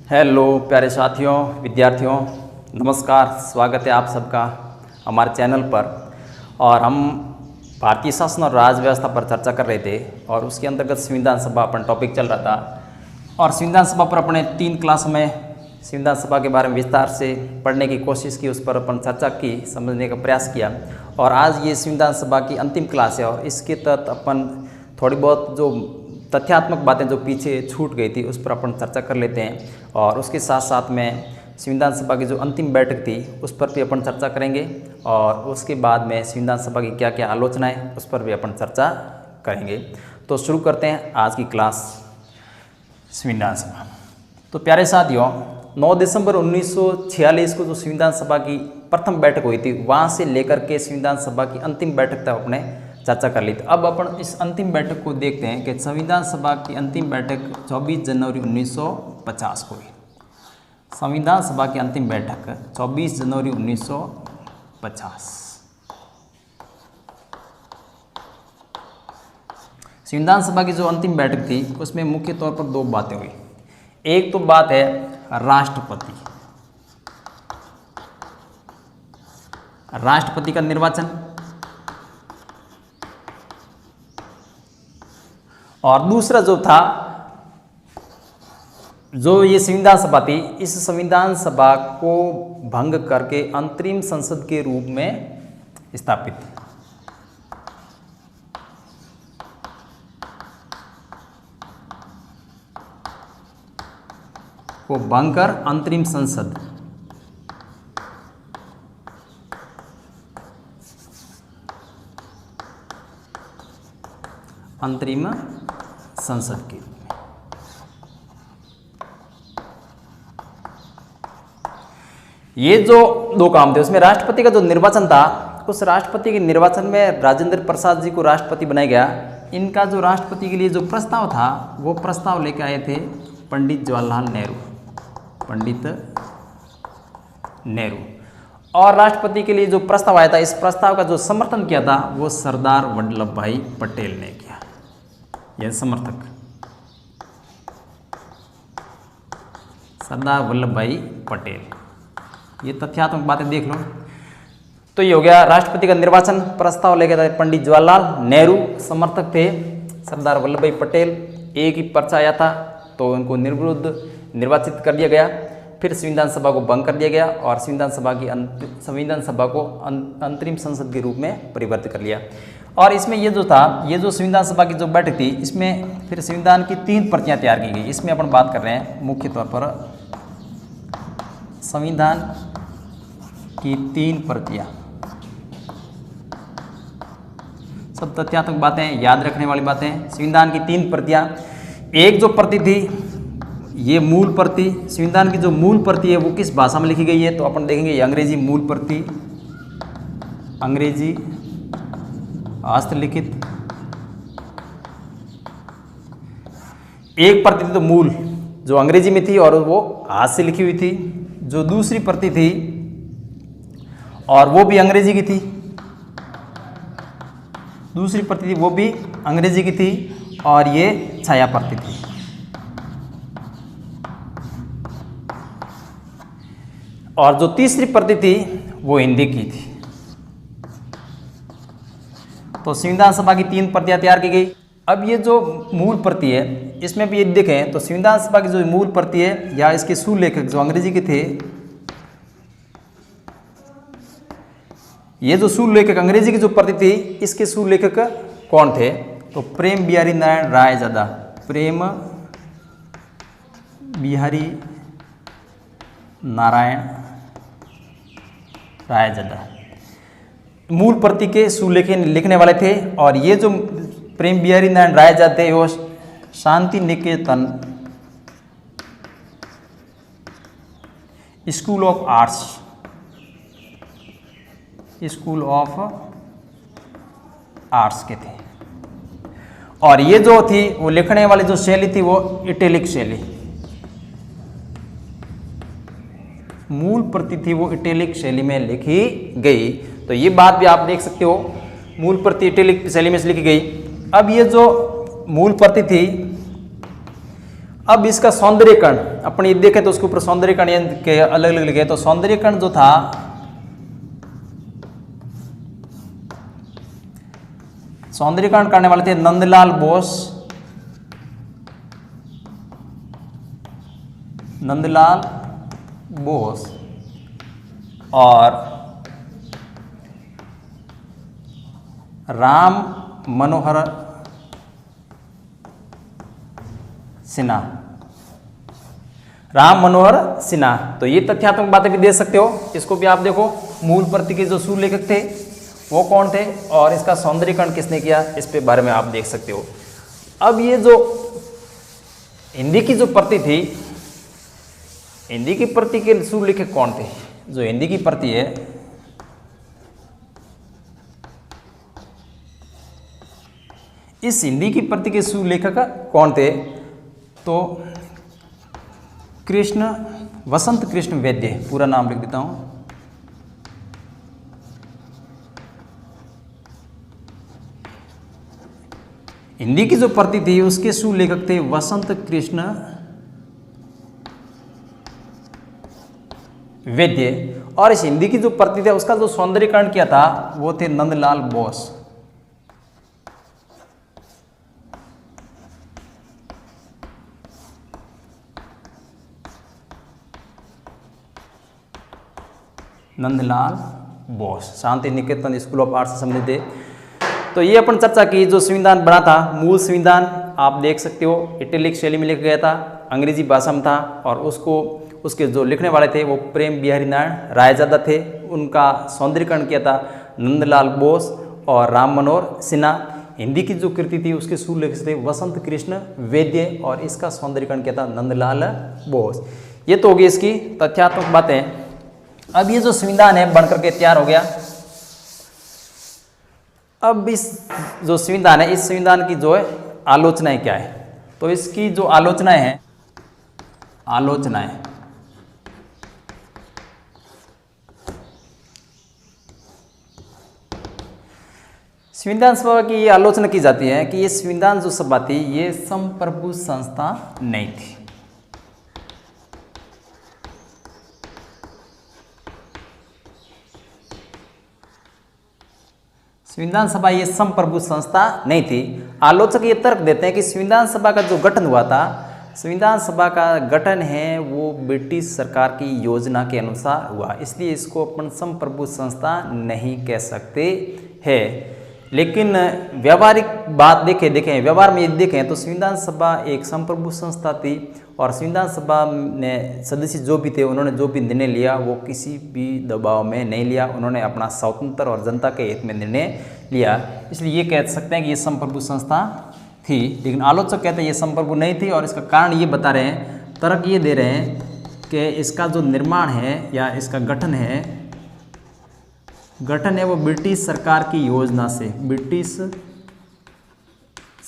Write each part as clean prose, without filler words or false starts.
Hello प्यारे साथियों, विद्यार्थियों, नमस्कार। स्वागत है आप सबका हमारे चैनल पर। और हम भारतीय शासन और राज व्यवस्था पर चर्चा कर रहे थे और उसके अंतर्गत संविधान सभा अपन टॉपिक चल रहा था। और संविधान सभा पर अपने 3 क्लास में संविधान सभा के बारे में विस्तार से पढ़ने की कोशिश की, उस पर अपन चर्चा की, समझने का प्रयास किया। और आज ये संविधान सभा की अंतिम क्लास है और इसके तहत अपन थोड़ी बहुत जो तथ्यात्मक बातें जो पीछे छूट गई थी उस पर अपन चर्चा कर लेते हैं। और उसके साथ साथ में संविधान सभा की जो अंतिम बैठक थी उस पर भी अपन चर्चा करेंगे और उसके बाद में संविधान सभा की क्या क्या आलोचनाएं उस पर भी अपन चर्चा करेंगे। तो शुरू करते हैं आज की क्लास संविधान सभा। तो प्यारे साथियों, 9 दिसंबर 1946 को जो संविधान सभा की प्रथम बैठक हुई थी वहाँ से लेकर के संविधान सभा की अंतिम बैठक तक अपने चर्चा कर ली थी। अब अपन इस अंतिम बैठक को देखते हैं कि संविधान सभा की अंतिम बैठक 24 जनवरी 1950 को हुई। संविधान सभा की अंतिम बैठक 24 जनवरी 1950। संविधान सभा की जो अंतिम बैठक थी उसमें मुख्य तौर पर 2 बातें हुई। एक तो बात है राष्ट्रपति का निर्वाचन, और दूसरा जो था, जो ये संविधान सभा थी, इस संविधान सभा को भंग करके अंतरिम संसद के रूप में स्थापित थी। को भंग कर अंतरिम संसद के रूप में। ये जो 2 काम थे उसमें राष्ट्रपति का जो निर्वाचन था, उस राष्ट्रपति के निर्वाचन में राजेंद्र प्रसाद जी को राष्ट्रपति बनाया गया। इनका जो राष्ट्रपति के लिए जो प्रस्ताव था वो प्रस्ताव लेकर आए थे पंडित जवाहरलाल नेहरू। और राष्ट्रपति के लिए जो प्रस्ताव आया था, इस प्रस्ताव का जो समर्थन किया था वो सरदार वल्लभ भाई पटेल ने किया। यह समर्थक सरदार वल्लभ भाई पटेल। ये तथ्यात्मक बातें देख लो। तो ये हो गया राष्ट्रपति का निर्वाचन, प्रस्ताव लेकर आए पंडित जवाहरलाल नेहरू, समर्थक थे सरदार वल्लभ भाई पटेल। एक ही पर्चा आया था तो उनको निर्विरोध निर्वाचित कर दिया गया। फिर संविधान सभा को भंग कर दिया गया और संविधान सभा को अंतरिम संसद के रूप में परिवर्तित कर लिया। और इसमें ये जो था, ये जो संविधान सभा की जो बैठक थी, इसमें फिर संविधान की 3 प्रतियां तैयार की गई। इसमें अपन बात कर रहे हैं मुख्य तौर पर संविधान की 3 प्रतियां। सब तथ्यात्मक बातें, याद रखने वाली बातें। संविधान की 3 प्रतियां। एक जो प्रति थी, ये मूल प्रति, संविधान की जो मूल प्रति है वो किस भाषा में लिखी गई है, तो अपन देखेंगे ये अंग्रेजी मूल प्रति, अंग्रेजी हस्तलिखित। एक प्रति तो मूल जो अंग्रेजी में थी और वो हाथ से लिखी हुई थी। जो दूसरी प्रति थी और वो भी अंग्रेजी की थी, दूसरी प्रति थी वो भी अंग्रेजी की थी, और ये छाया प्रति थी। और जो तीसरी प्रति थी वो हिंदी की थी। तो संविधान सभा की 3 प्रतियां तैयार की गई। अब ये जो मूल प्रति है, इसमें भी ये देखें तो संविधान सभा की जो मूल प्रति है या इसके सुलेखक जो अंग्रेजी के थे, ये जो सुलेखक अंग्रेजी की जो प्रति थी, इसके सुलेखक कौन थे, तो प्रेम बिहारी नारायण रायजादा। प्रेम बिहारी नारायण रायजादा मूल प्रति के सुलेख लिखने वाले थे। और ये जो प्रेम बिहारी नारायण रायजादा थे वो Shanti Niketan school of arts के थे। और ये जो थी वो लिखने वाली जो शैली थी वो इटैलिक शैली, मूल प्रति थी वो इटैलिक शैली में लिखी गई। तो ये बात भी आप देख सकते हो, मूल प्रति इटैलिक शैली में लिखी गई। अब ये जो मूल प्रति थी अब इसका सौंदर्यकरण अपनी देखें तो उसके ऊपर सौंदर्यकरण के अलग अलग लिखे, तो सौंदर्यकरण जो था सौंदर्यकरण करने वाले थे नंदलाल बोस, नंदलाल बोस और राम मनोहर सिन्हा, राम मनोहर सिन्हा। तो ये तथ्यात्मक बातें भी दे सकते हो, इसको भी आप देखो। मूल प्रति के जो सुलेखक थे वो कौन थे और इसका सौंदर्यकरण किसने किया, इस पे बारे में आप देख सकते हो। अब ये जो हिंदी की जो प्रति थी, हिंदी की प्रति के सुलेखक कौन थे? जो हिंदी की प्रति है, इस हिंदी की प्रति के सुलेखक कौन थे? तो कृष्ण, वसंत कृष्ण वैद्य, पूरा नाम लिख देता हूं। हिंदी की जो प्रति थी उसके सुलेखक थे वसंत कृष्ण वैद्य, और इस हिंदी की जो प्रति थी उसका जो सौंदर्यकरण किया था वो थे Nandlal Bose. Nandlal Bose, Shanti Niketan school of arts से संबंधित है। तो ये अपन चर्चा की, जो संविधान बना था, मूल संविधान आप देख सकते हो इटैलिक शैली में लिखा गया था, अंग्रेजी भाषा में था, और उसको उसके जो लिखने वाले थे वो प्रेम बिहारी नारायण रायजादा थे। उनका सौंदर्यकरण किया था नंदलाल बोस और राम मनोहर सिन्हा। हिंदी की जो कृति थी उसके सुलेखक थे वसंत कृष्ण वैद्य, और इसका सौंदर्यकरण किया था नंदलाल बोस। ये तो होगी इसकी तथ्यात्मक बातें। अब ये जो संविधान है बनकर के तैयार हो गया। अब इस जो संविधान है, इस संविधान की जो है आलोचनाएं क्या है? तो इसकी जो आलोचनाएं हैं, आलोचनाएं संविधान सभा की ये आलोचना की जाती है कि ये संविधान जो सभा थी ये संप्रभु संस्था नहीं थी। संविधान सभा ये संप्रभु संस्था नहीं थी। आलोचक ये तर्क देते हैं कि संविधान सभा का जो गठन हुआ था, संविधान सभा का गठन है वो ब्रिटिश सरकार की योजना के अनुसार हुआ, इसलिए इसको अपन संप्रभु संस्था नहीं कह सकते हैं। लेकिन व्यावहारिक बात देखें व्यवहार में यदि देखें तो संविधान सभा एक संप्रभु संस्था थी, और संविधान सभा ने सदस्य जो भी थे उन्होंने जो भी निर्णय लिया वो किसी भी दबाव में नहीं लिया, उन्होंने अपना स्वतंत्र और जनता के हित में निर्णय लिया, इसलिए ये कह सकते हैं कि ये संप्रभु संस्था थी। लेकिन आलोचक कहते हैं ये संप्रभु नहीं थी, और इसका कारण ये बता रहे हैं, तर्क ये दे रहे हैं कि इसका जो निर्माण है या इसका गठन है वो ब्रिटिश सरकार की योजना से, ब्रिटिश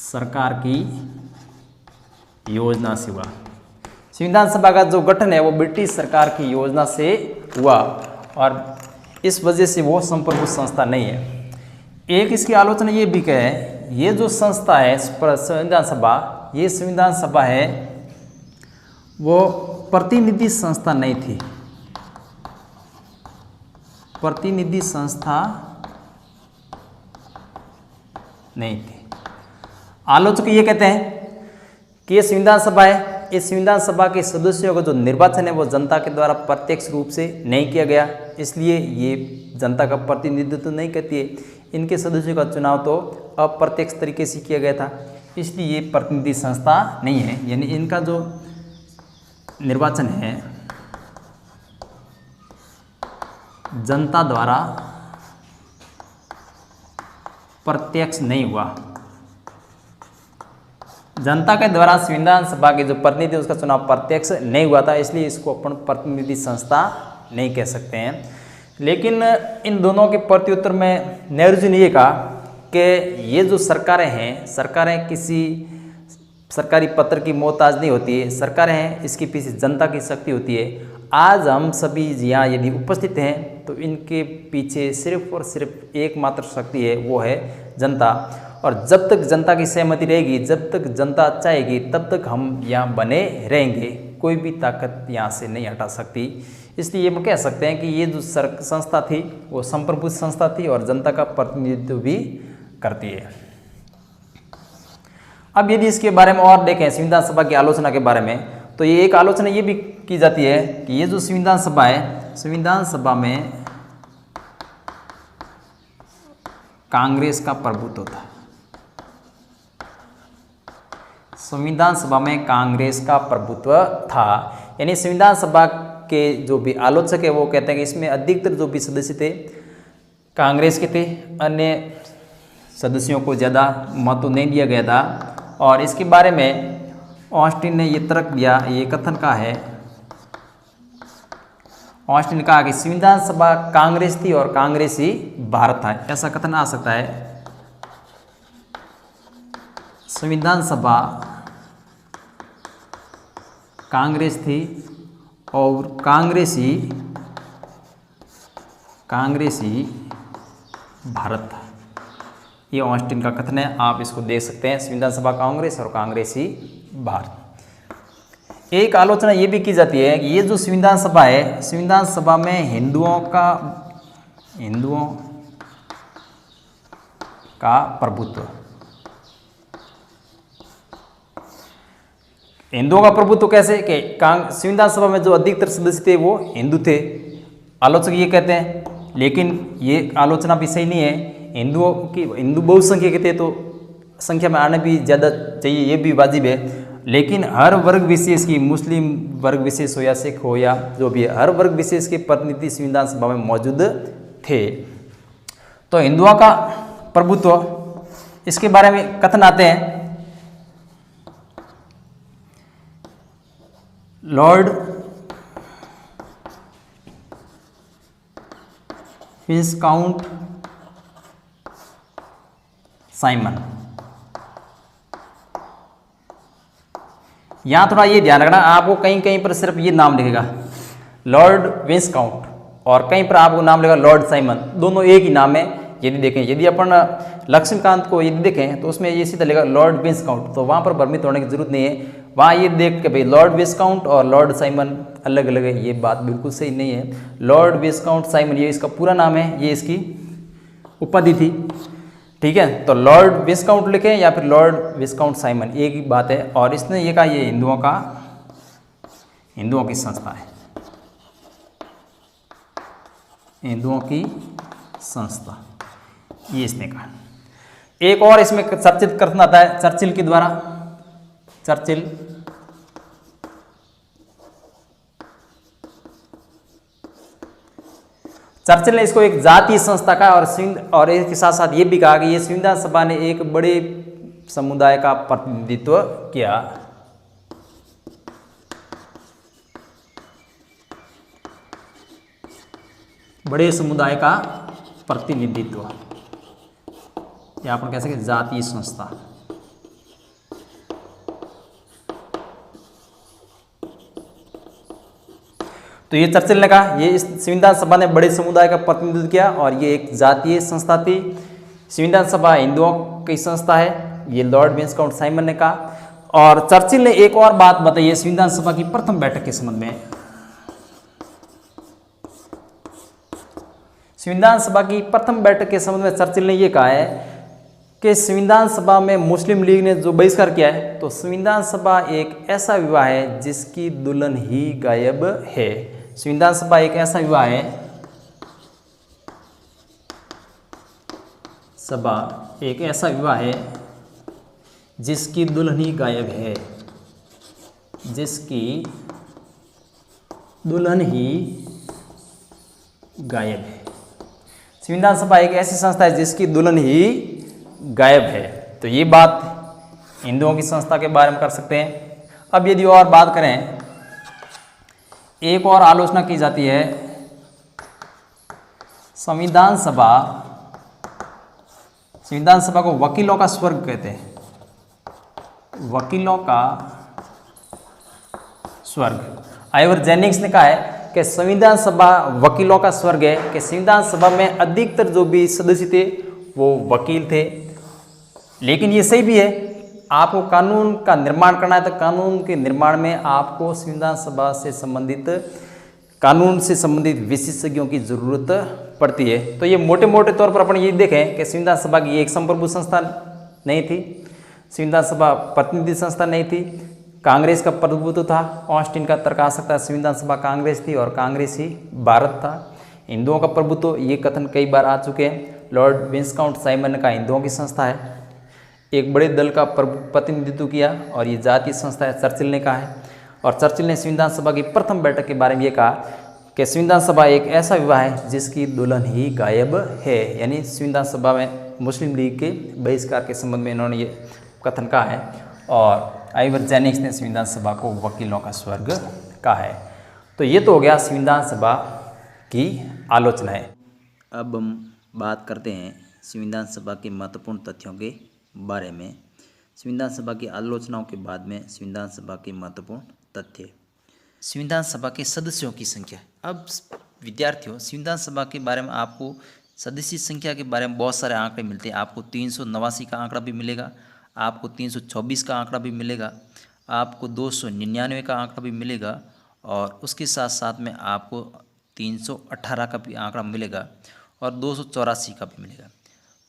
सरकार की योजना से हुआ। संविधान सभा का जो गठन है वो ब्रिटिश सरकार की योजना से हुआ, और इस वजह से वो संप्रभु संस्था नहीं है। एक इसकी आलोचना ये भी कहे, ये जो संस्था है संविधान सभा, ये संविधान सभा है वो प्रतिनिधि संस्था नहीं थी, प्रतिनिधि संस्था नहीं थी। आलोचक ये कहते हैं कि ये संविधान सभा है, इस संविधान सभा के सदस्यों का जो निर्वाचन है वो जनता के द्वारा प्रत्यक्ष रूप से नहीं किया गया, इसलिए ये जनता का प्रतिनिधित्व तो नहीं करती है। इनके सदस्यों का चुनाव तो अप्रत्यक्ष तरीके से किया गया था, इसलिए ये प्रतिनिधि संस्था नहीं है। यानी इनका जो निर्वाचन है जनता द्वारा प्रत्यक्ष नहीं हुआ, जनता के द्वारा संविधान सभा के जो प्रतिनिधि उसका चुनाव प्रत्यक्ष नहीं हुआ था, इसलिए इसको अपन प्रतिनिधि संस्था नहीं कह सकते हैं। लेकिन इन दोनों के प्रत्युत्तर में नेहरू जी ने ये कहा कि ये जो सरकारें हैं, सरकारें किसी सरकारी पत्र की मोहताज नहीं होती है, सरकारें हैं इसके पीछे जनता की शक्ति होती है। आज हम सभी यहाँ यदि उपस्थित हैं तो इनके पीछे सिर्फ और सिर्फ एकमात्र शक्ति है, वो है जनता। और जब तक जनता की सहमति रहेगी, जब तक जनता चाहेगी, तब तक हम यहाँ बने रहेंगे, कोई भी ताकत यहाँ से नहीं हटा सकती। इसलिए हम कह सकते हैं कि ये जो संस्था थी वो संप्रभुत्व संस्था थी और जनता का प्रतिनिधित्व भी करती है। अब यदि इसके बारे में और देखें, संविधान सभा की आलोचना के बारे में, तो ये एक आलोचना ये भी की जाती है कि ये जो संविधान सभा है, संविधान सभा में कांग्रेस का प्रभुत्व था। संविधान सभा में कांग्रेस का प्रभुत्व था, यानी संविधान सभा के जो भी आलोचक है वो कहते हैं कि इसमें अधिकतर जो भी सदस्य थे कांग्रेस के थे, अन्य सदस्यों को ज़्यादा महत्व नहीं दिया गया था। और इसके बारे में ऑस्टिन ने ये तर्क दिया, ये कथन कहा है, ऑस्टिन ने कहा कि संविधान सभा कांग्रेस थी और कांग्रेस ही भारत था। ऐसा कथन आ सकता है, संविधान सभा कांग्रेस थी और कांग्रेस ही भारत था। ये ऑस्टिन का कथन है, आप इसको देख सकते हैं, संविधान सभा कांग्रेस और कांग्रेस ही भारत। एक आलोचना ये भी की जाती है कि ये जो संविधान सभा है, संविधान सभा में हिंदुओं का प्रभुत्व, हिंदुओं का प्रभुत्व कैसे कि संविधान सभा में जो अधिकतर सदस्य थे वो हिंदू थे, आलोचक ये कहते हैं। लेकिन ये आलोचना भी सही नहीं है। हिंदू बहुसंख्यक थे तो संख्या में आने भी ज़्यादा चाहिए, ये भी वाजिब है। लेकिन हर वर्ग विशेष की, मुस्लिम वर्ग विशेष हो या सिख हो या जो भी है, हर वर्ग विशेष के प्रतिनिधि संविधान सभा में मौजूद थे। तो हिंदुओं का प्रभुत्व, इसके बारे में कथन आते हैं, लॉर्ड विस्काउंट साइमन। यहाँ थोड़ा ये ध्यान रखना, आपको कहीं कहीं पर सिर्फ ये नाम लिखेगा लॉर्ड विस्काउंट और कहीं पर आपको नाम लिखेगा लॉर्ड साइमन, दोनों एक ही नाम है। यदि देखें, यदि अपन लक्ष्मीकांत को यदि देखें तो उसमें ये सीधा लिखा लॉर्ड विस्काउंट, तो वहाँ पर भ्रमित होने की जरूरत नहीं है। वहाँ ये देख के भाई लॉर्ड विस्काउंट और लॉर्ड साइमन अलग अलग है, ये बात बिल्कुल सही नहीं है। लॉर्ड विस्काउंट साइमन ये इसका पूरा नाम है, ये इसकी उपाधि थी, ठीक है। तो लॉर्ड विस्काउंट लिखें या फिर लॉर्ड विस्काउंट साइमन, एक ही बात है। और इसने ये कहा ये हिंदुओं की संस्था है, हिंदुओं की संस्था, ये इसने कहा। एक और इसमें चर्चित कथन आता है चर्चिल के द्वारा, चर्चिल ने इसको एक जातीय संस्था कहा और इसके साथ साथ ये भी कहा कि ये संविधान सभा ने एक बड़े समुदाय का प्रतिनिधित्व किया। बड़े समुदाय का प्रतिनिधित्व, या अपन कह सकते जातीय संस्था। तो ये चर्चिल ने कहा ये इस संविधान सभा ने बड़े समुदाय का प्रतिनिधित्व किया और ये एक जातीय संस्था थी। संविधान सभा हिंदुओं की संस्था है, ये लॉर्ड विस्काउंट साइमन ने कहा। और चर्चिल ने एक और बात बताई है संविधान सभा की प्रथम बैठक के संबंध में। संविधान सभा की प्रथम बैठक के संबंध में चर्चिल ने यह कहा है कि संविधान सभा में मुस्लिम लीग ने जो बहिष्कार किया है, तो संविधान सभा एक ऐसा विवाह है जिसकी दुल्हन ही गायब है। संविधान सभा एक ऐसा विवाह है, सभा एक ऐसा विवाह है जिसकी दुल्हन ही गायब है, जिसकी दुल्हन ही गायब है। संविधान सभा एक ऐसी संस्था है जिसकी दुल्हन ही गायब है। तो ये बात हिंदुओं की संस्था के बारे में कर सकते हैं। अब यदि और बात करें, एक और आलोचना की जाती है संविधान सभा को वकीलों का स्वर्ग कहते हैं, वकीलों का स्वर्ग। आइवर जेनिंग्स ने कहा है कि संविधान सभा वकीलों का स्वर्ग है, कि संविधान सभा में अधिकतर जो भी सदस्य थे वो वकील थे। लेकिन ये सही भी है, आपको कानून का निर्माण करना है तो कानून के निर्माण में आपको संविधान सभा से संबंधित कानून से संबंधित विशेषज्ञों की जरूरत पड़ती है। तो ये मोटे मोटे तौर पर अपन ये देखें कि संविधान सभा की एक संप्रभु संस्था नहीं थी, संविधान सभा प्रतिनिधि संस्था नहीं थी, कांग्रेस का प्रभुत्व था। ऑस्टिन का तर्क आ सकता है संविधान सभा कांग्रेस थी और कांग्रेस ही भारत था। हिंदुओं का प्रभुत्व, ये कथन कई बार आ चुके हैं। लॉर्ड विंसकाउंट साइमन का हिंदुओं की संस्था है, एक बड़े दल का प्रतिनिधित्व किया और ये जातीय संस्था है, चर्चिल ने कहा है। और चर्चिल ने संविधान सभा की प्रथम बैठक के बारे में ये कहा कि संविधान सभा एक ऐसा विवाह है जिसकी दुल्हन ही गायब है। यानी संविधान सभा में मुस्लिम लीग के बहिष्कार के संबंध में इन्होंने ये कथन कहा है। और आइवर जेनिक्स ने संविधान सभा को वकीलों का स्वर्ग कहा है। तो ये तो हो गया संविधान सभा की आलोचना है। अब हम बात करते हैं संविधान सभा के महत्वपूर्ण तथ्यों के बारे में। संविधान सभा की आलोचनाओं के बाद में संविधान सभा के महत्वपूर्ण तथ्य। संविधान सभा के सदस्यों की संख्या। अब विद्यार्थियों, संविधान सभा के बारे में आपको सदस्य संख्या के बारे में बहुत सारे आंकड़े मिलते हैं। आपको 389 का आंकड़ा भी मिलेगा, आपको 324 का आंकड़ा भी मिलेगा, आपको 299 का आंकड़ा भी मिलेगा और उसके साथ साथ में आपको 318 का भी आंकड़ा मिलेगा और 284 का भी मिलेगा।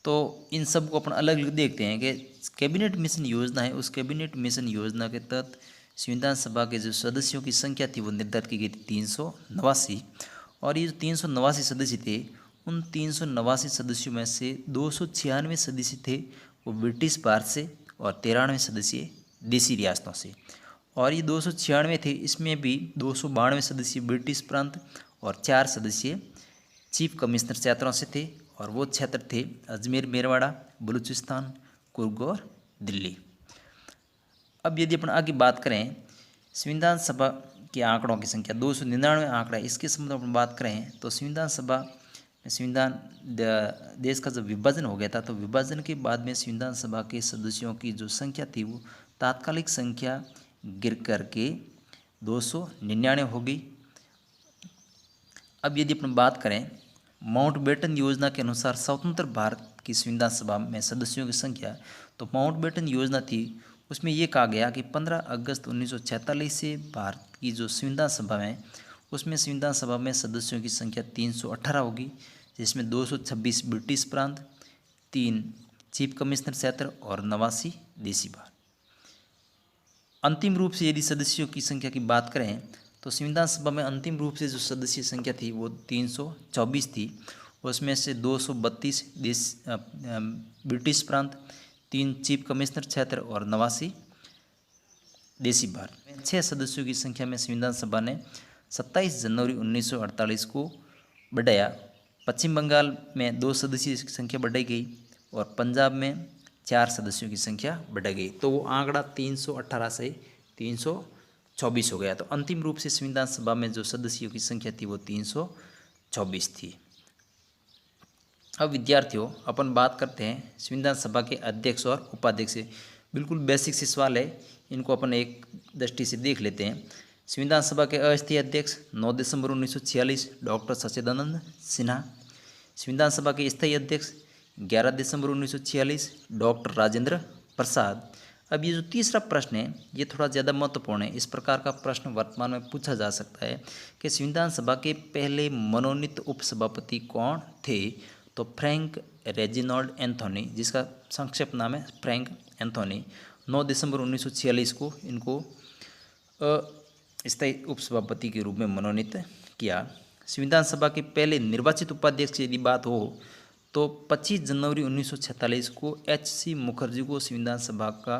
तो इन सब को अपन अलग अलग देखते हैं कि कैबिनेट मिशन योजना है, उस कैबिनेट मिशन योजना के तहत संविधान सभा के जो सदस्यों की संख्या थी वो निर्धारित की गई थी 389। और ये जो 389 सदस्य थे, उन 389 सदस्यों में से 296 सदस्य थे वो ब्रिटिश भारत से और 93 सदस्य देसी रियासतों से। और ये 296 थे, इसमें भी 292 सदस्य ब्रिटिश प्रांत और 4 सदस्य चीफ कमिश्नर क्षेत्रों से थे और वो क्षेत्र थे अजमेर, मेरवाड़ा, बलूचिस्तान, कुर्ग और दिल्ली। अब यदि अपन आगे बात करें संविधान सभा के आंकड़ों की संख्या 299 आंकड़ा, इसके संबंध में अपन बात करें तो संविधान सभा देश का जब विभाजन हो गया था तो विभाजन के बाद में संविधान सभा के सदस्यों की जो संख्या थी वो तात्कालिक संख्या गिर करके 299 हो गई। अब यदि अपन बात करें माउंटबेटन योजना के अनुसार स्वतंत्र भारत की संविधान सभा में सदस्यों की संख्या, तो माउंटबेटन योजना थी उसमें ये कहा गया कि 15 अगस्त 1946 से भारत की जो संविधान सभा है उसमें संविधान सभा में सदस्यों की संख्या 318 होगी, जिसमें 226 ब्रिटिश प्रांत, 3 चीफ कमिश्नर क्षेत्र और 89 देसी भारत। अंतिम रूप से यदि सदस्यों की संख्या की बात करें तो संविधान सभा में अंतिम रूप से जो सदस्य संख्या थी वो 324 थी, उसमें से 232 ब्रिटिश प्रांत, 3 चीफ कमिश्नर क्षेत्र और 89 देसी भारत। 6 सदस्यों की संख्या में संविधान सभा ने 27 जनवरी 1948 को बढ़ाया। पश्चिम बंगाल में 2 सदस्यों की संख्या बढ़ाई गई और पंजाब में 4 सदस्यों की संख्या बढ़ाई गई। तो वो आंकड़ा 318 से 324 हो गया। तो अंतिम रूप से संविधान सभा में जो सदस्यों की संख्या थी वो 324 थी। अब विद्यार्थियों अपन बात करते हैं संविधान सभा के अध्यक्ष और उपाध्यक्ष से। बिल्कुल बेसिक से सवाल है, इनको अपन एक दृष्टि से देख लेते हैं। संविधान सभा के अस्थायी अध्यक्ष 9 दिसंबर 1946 डॉक्टर सच्चिदानंद सिन्हा। संविधान सभा के स्थायी अध्यक्ष 11 दिसंबर 1946 डॉक्टर राजेंद्र प्रसाद। अब ये जो तीसरा प्रश्न है ये थोड़ा ज़्यादा महत्वपूर्ण है। इस प्रकार का प्रश्न वर्तमान में पूछा जा सकता है कि संविधान सभा के पहले मनोनीत उपसभापति कौन थे? तो फ्रैंक रेजिनॉल्ड एंथोनी, जिसका संक्षिप्त नाम है फ्रैंक एंथोनी, 9 दिसंबर 1946 को इनको स्थायी उपसभापति के रूप में मनोनीत किया। संविधान सभा के पहले निर्वाचित उपाध्यक्ष की यदि बात हो तो 25 जनवरी 1946 को H.C. मुखर्जी को संविधान सभा का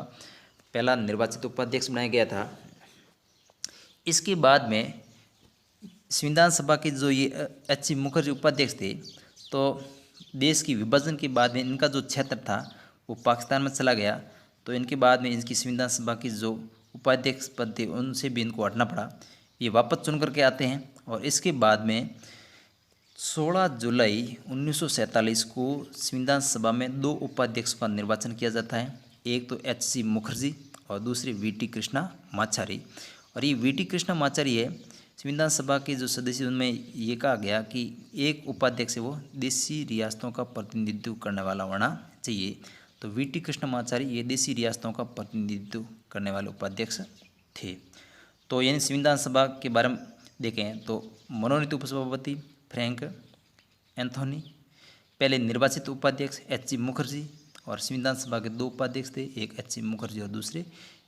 पहला निर्वाचित उपाध्यक्ष बनाया गया था। इसके बाद में संविधान सभा के जो ये H.C. मुखर्जी उपाध्यक्ष थे तो देश की विभाजन के बाद में इनका जो क्षेत्र था वो पाकिस्तान में चला गया, तो इनके बाद में इनकी संविधान सभा की जो उपाध्यक्ष पद थे उनसे भी इनको हटना पड़ा। ये वापस चुन करके आते हैं और इसके बाद में 16 जुलाई 1947 को संविधान सभा में 2 उपाध्यक्षों का निर्वाचन किया जाता है। एक तो H.C. मुखर्जी और दूसरे V.T. कृष्णामाचारी। और ये V.T. कृष्णामाचारी है संविधान सभा के जो सदस्य, उनमें ये कहा गया कि एक उपाध्यक्ष है वो देसी रियासतों का प्रतिनिधित्व करने वाला होना चाहिए। तो वीटी कृष्णमाचारी ये देशी रियासतों का प्रतिनिधित्व करने वाले उपाध्यक्ष थे। तो यानी संविधान सभा के बारे में देखें तो मनोनीत उपसभापति फ्रैंक एंथोनी, पहले निर्वाचित उपाध्यक्ष एच.सी. मुखर्जी, और संविधान सभा के 2 उपाध्यक्ष थे, एक एच.सी. मुखर्जी और दूसरे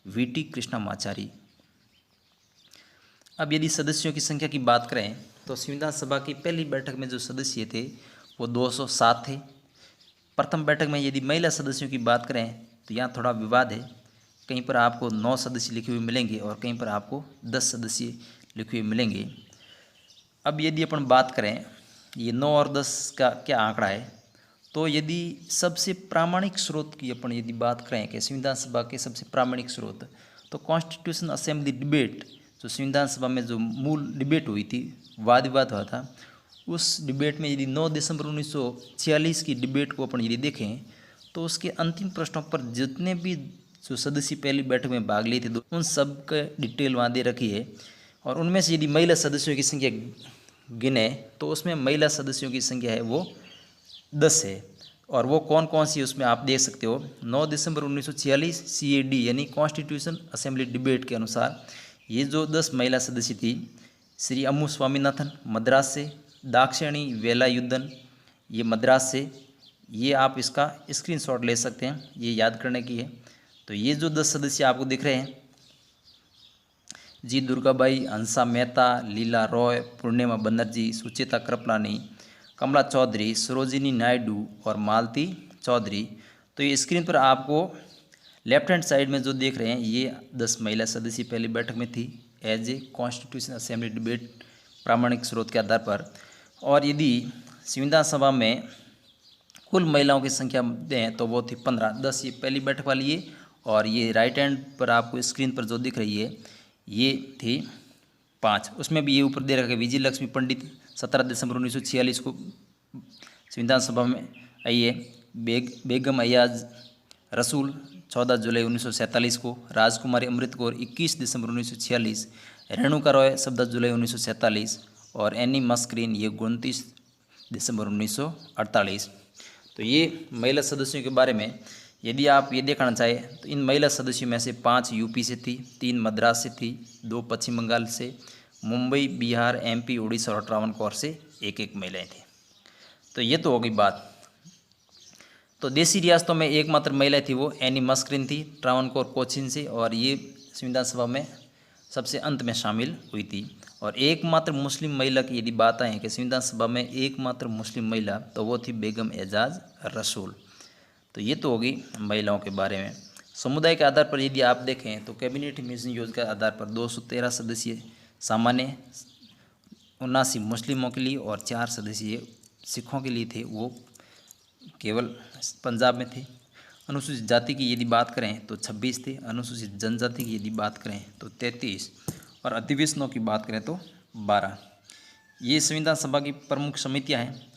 वीटी कृष्णमाचारी। अब यदि सदस्यों की संख्या की बात करें तो संविधान सभा की पहली बैठक में जो सदस्य थे वो 207 थे। प्रथम बैठक में यदि महिला सदस्यों की बात करें तो यहाँ थोड़ा विवाद है, कहीं पर आपको 9 सदस्य लिखे हुए मिलेंगे और कहीं पर आपको 10 सदस्य लिखे हुए मिलेंगे। अब यदि अपन बात करें ये 9 और 10 का क्या आंकड़ा है, तो यदि सबसे प्रामाणिक स्रोत की अपन यदि बात करें कि संविधान सभा के सबसे प्रामाणिक स्रोत, तो कॉन्स्टिट्यूशन असेंबली डिबेट, जो संविधान सभा में जो मूल डिबेट हुई थी, वाद विवाद हुआ था, उस डिबेट में यदि 9 दिसंबर 1946 की डिबेट को अपन यदि देखें तो उसके अंतिम प्रश्नों पर जितने भी जो सदस्य पहली बैठक में भाग लिए थे उन सब का डिटेल वहाँ दे रखी है। और उनमें से यदि महिला सदस्यों की संख्या गिने तो उसमें महिला सदस्यों की संख्या है वो 10 है। और वो कौन कौन सी उसमें आप देख सकते हो। 9 दिसंबर 1946 CAD यानी कॉन्स्टिट्यूशन असेंबली डिबेट के अनुसार ये जो 10 महिला सदस्य थी, श्री अम्मू स्वामीनाथन मद्रास से, दाक्षिणी वेलायुधन ये मद्रास से, ये आप इसका स्क्रीनशॉट ले सकते हैं, ये याद करने की है। तो ये जो 10 सदस्य आपको दिख रहे हैं, जी दुर्गाबाई, हंसा मेहता, लीला रॉय, पूर्णिमा बनर्जी, सुचेता कृपलानी, कमला चौधरी, सरोजिनी नायडू और मालती चौधरी। तो ये स्क्रीन पर आपको लेफ्ट हैंड साइड में जो देख रहे हैं ये 10 महिला सदस्य पहली बैठक में थी as a constitution assembly debate प्रामाणिक स्रोत के आधार पर। और यदि संविधान सभा में कुल महिलाओं की संख्या दें तो वो थी 15, 10 ये पहली बैठक वाली है, और ये राइट हैंड पर आपको स्क्रीन पर जो दिख रही है ये थी 5। उसमें भी ये ऊपर दे रखा है विजय लक्ष्मी पंडित 17 दिसंबर 1946 को संविधान सभा में आई है। बेगम अयाज रसूल 14 जुलाई 1947 को, राजकुमारी अमृत कौर 21 दिसंबर 1946, रेणुका रॉय 17 जुलाई 1947 और एनी मस्क्रीन ये 29 दिसंबर 1948। तो ये महिला सदस्यों के बारे में यदि आप ये देखना चाहें तो इन महिला सदस्यों में से 5 यूपी से थी, 3 मद्रास से थी, 2 पश्चिम बंगाल से, मुंबई, बिहार, MP, उड़ीसा और ट्रावनकोर से एक महिलाएं थी। तो ये तो हो गई बात। तो देशी रियासतों में एकमात्र महिला थी वो एनी मस्क्रीन थी, ट्रावनकोर कोचीन से, और ये संविधान सभा में सबसे अंत में शामिल हुई थी। और एकमात्र मुस्लिम महिला की यदि बात आए कि संविधान सभा में एकमात्र मुस्लिम महिला तो वो थी बेगम एजाज रसूल। तो ये तो होगी महिलाओं के बारे में। समुदाय के आधार पर यदि आप देखें तो कैबिनेट मिशन योजना के आधार पर 213 सदस्य सामान्य, 79 मुस्लिमों के लिए और 4 सदस्य सिखों के लिए थे, वो केवल पंजाब में थे। अनुसूचित जाति की यदि बात करें तो 26 थे, अनुसूचित जनजाति की यदि बात करें तो 33 और अधिवेशनों की बात करें तो 12। ये संविधान सभा की प्रमुख समितियां हैं।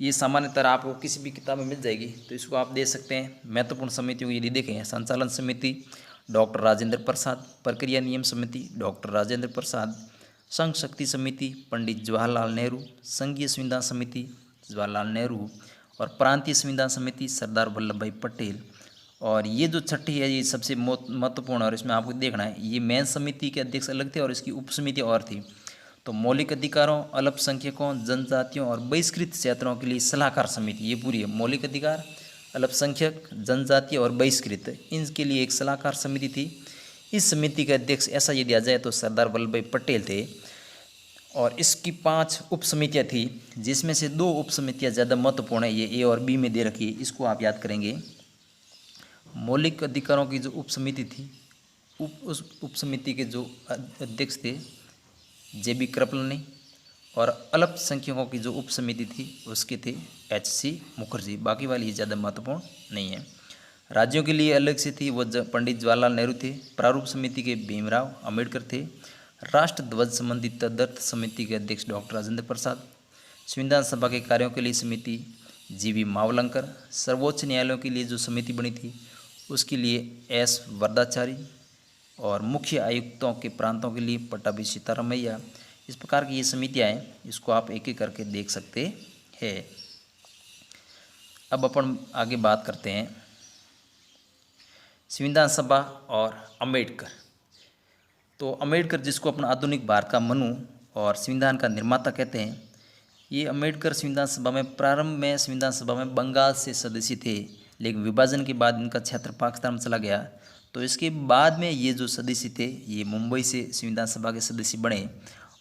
ये सामान्यतः आपको किसी भी किताब में मिल जाएगी, तो इसको आप दे सकते हैं। महत्वपूर्ण समितियों को यदि देखें, संचालन समिति डॉक्टर राजेंद्र प्रसाद, प्रक्रिया नियम समिति डॉक्टर राजेंद्र प्रसाद, संघ शक्ति समिति पंडित जवाहरलाल नेहरू, संघीय संविधान समिति जवाहरलाल नेहरू और प्रांतीय संविधान समिति सरदार वल्लभ भाई पटेल। और ये जो छठी है ये सबसे महत्वपूर्ण, और इसमें आपको देखना है ये मेन समिति के अध्यक्ष अलग थे और इसकी उप समिति और थी। तो मौलिक अधिकारों, अल्पसंख्यकों, जनजातियों और बहिष्कृत क्षेत्रों के लिए सलाहकार समिति, ये पूरी है। मौलिक अधिकार, अल्पसंख्यक, जनजाति और बहिष्कृत, इनके लिए एक सलाहकार समिति थी। इस समिति के अध्यक्ष ऐसा यदि आ जाए तो सरदार वल्लभ भाई पटेल थे। और इसकी 5 उप समितियाँ थी, जिसमें से 2 उप समितियाँ ज़्यादा महत्वपूर्ण है, ये A और B में दे रखी है, इसको आप याद करेंगे। मौलिक अधिकारों की जो उप समिति थी, उस उप समिति के जो अध्यक्ष थे JB कृपलानी, और अल्पसंख्यकों की जो उप समिति थी उसके थे HC मुखर्जी। बाकी वाली ज़्यादा महत्वपूर्ण नहीं है। राज्यों के लिए अलग से थी वो पंडित जवाहरलाल नेहरू थे। प्रारूप समिति के भीमराव अम्बेडकर थे। राष्ट्र ध्वज संबंधी तदर्थ समिति के अध्यक्ष डॉक्टर राजेंद्र प्रसाद। संविधान सभा के कार्यों के लिए समिति GV मावलंकर। सर्वोच्च न्यायालयों के लिए जो समिति बनी थी उसके लिए S वरदाचारी, और मुख्य आयुक्तों के प्रांतों के लिए पट्टाभी सीतारामैया। इस प्रकार की ये समितियाँ हैं, इसको आप एक एक करके देख सकते हैं। अब अपन आगे बात करते हैं संविधान सभा और अम्बेडकर। तो अम्बेडकर, जिसको अपना आधुनिक भारत का मनु और संविधान का निर्माता कहते हैं, ये अम्बेडकर संविधान सभा में प्रारंभ में संविधान सभा में बंगाल से सदस्य थे, लेकिन विभाजन के बाद इनका क्षेत्र पाकिस्तान में चला गया। तो इसके बाद में ये जो सदस्य थे ये मुंबई से संविधान सभा के सदस्य बने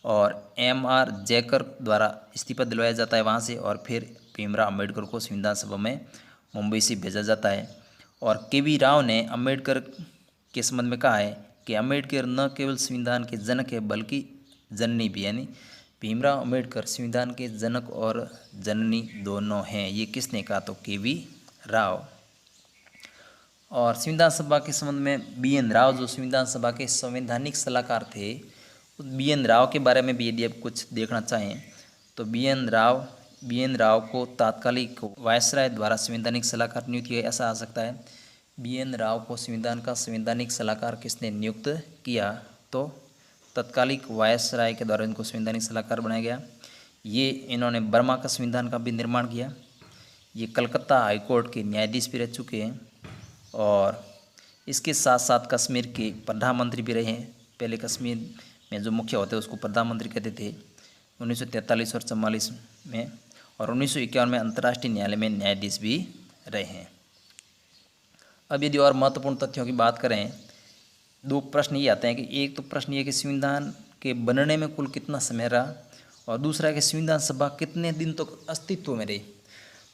और M.R. जयकर द्वारा इस्तीफा दिलवाया जाता है वहाँ से, और फिर भीमराव अम्बेडकर को संविधान सभा में मुंबई से भेजा जाता है। और के.वी. राव ने अम्बेडकर के संबंध में कहा है कि अम्बेडकर न केवल संविधान के जनक है बल्कि जननी भी, यानी भीमराव अम्बेडकर संविधान के जनक और जननी दोनों हैं। ये किसने कहा? तो के.वी. राव। और संविधान सभा के संबंध में B.N. राव, जो संविधान सभा के संवैधानिक सलाहकार थे, उस B.N. राव के बारे में भी यदि आप कुछ देखना चाहें तो B.N. राव को तात्कालिक वायसराय द्वारा संवैधानिक सलाहकार नियुक्त किया, ऐसा आ सकता है। B.N. राव को संविधान का संवैधानिक सलाहकार किसने नियुक्त किया? तो तत्कालिक वायसराय के द्वारा इनको संवैधानिक सलाहकार बनाया गया। ये इन्होंने बर्मा का संविधान का भी निर्माण किया। ये कलकत्ता हाईकोर्ट के न्यायाधीश भी रह चुके हैं और इसके साथ साथ कश्मीर के प्रधानमंत्री भी रहे हैं। पहले कश्मीर में जो मुखिया होते हैं उसको प्रधानमंत्री कहते थे 1943 और 44 में, और 1951 में अंतर्राष्ट्रीय न्यायालय में न्यायाधीश भी रहे हैं। अब यदि और महत्वपूर्ण तथ्यों की बात करें, दो प्रश्न ये आते हैं कि एक तो प्रश्न ये कि संविधान के बनने में कुल कितना समय रहा, और दूसरा है कि संविधान सभा कितने दिन तक तो अस्तित्व में रही।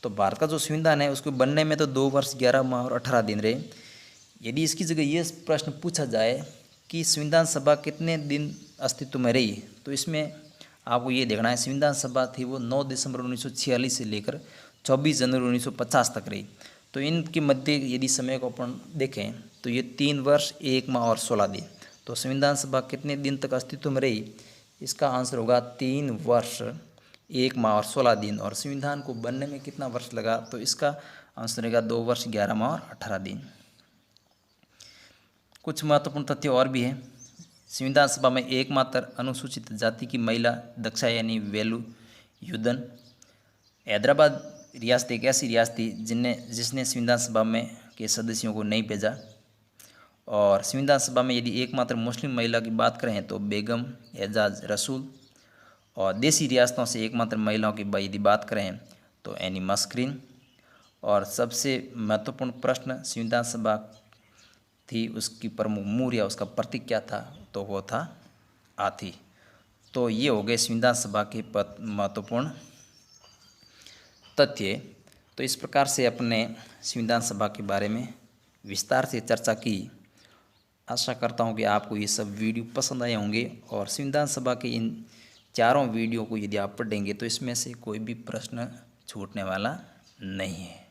तो भारत का जो संविधान है उसको बनने में तो 2 वर्ष 11 माह और 18 दिन रहे। यदि इसकी जगह ये प्रश्न पूछा जाए कि संविधान सभा कितने दिन अस्तित्व में रही, तो इसमें आपको ये देखना है संविधान सभा थी वो 9 दिसंबर 1946 से लेकर 24 जनवरी 1950 तक रही। तो इनके मध्य यदि समय को अपन देखें तो ये 3 वर्ष 1 माह और 16 दिन। तो संविधान सभा कितने दिन तक अस्तित्व में रही? इसका आंसर होगा 3 वर्ष 1 माह और 16 दिन। और संविधान को बनने में कितना वर्ष लगा? तो इसका आंसर रहेगा 2 वर्ष 11 माह और 18 दिन। कुछ महत्वपूर्ण तथ्य और भी हैं। संविधान सभा में एकमात्र अनुसूचित जाति की महिला दक्षा यानी वेलु युदन। हैदराबाद रियासत एक ऐसी रियासत थी जिसने संविधान सभा में के सदस्यों को नहीं भेजा। और संविधान सभा में यदि एकमात्र मुस्लिम महिला की बात करें तो बेगम एजाज रसूल। और देसी रियासतों से एकमात्र महिलाओं की यदि बात करें तो एनी मस्क्रीन। और सबसे महत्वपूर्ण प्रश्न संविधान सभा थी उसकी प्रमुख मूर्य या उसका प्रतीक क्या था? तो वो था हाथी। तो ये हो गए संविधान सभा के महत्वपूर्ण तथ्य। तो इस प्रकार से अपने संविधान सभा के बारे में विस्तार से चर्चा की। आशा करता हूँ कि आपको ये सब वीडियो पसंद आए होंगे, और संविधान सभा के इन चारों वीडियो को यदि आप पढ़ेंगे तो इसमें से कोई भी प्रश्न छूटने वाला नहीं है।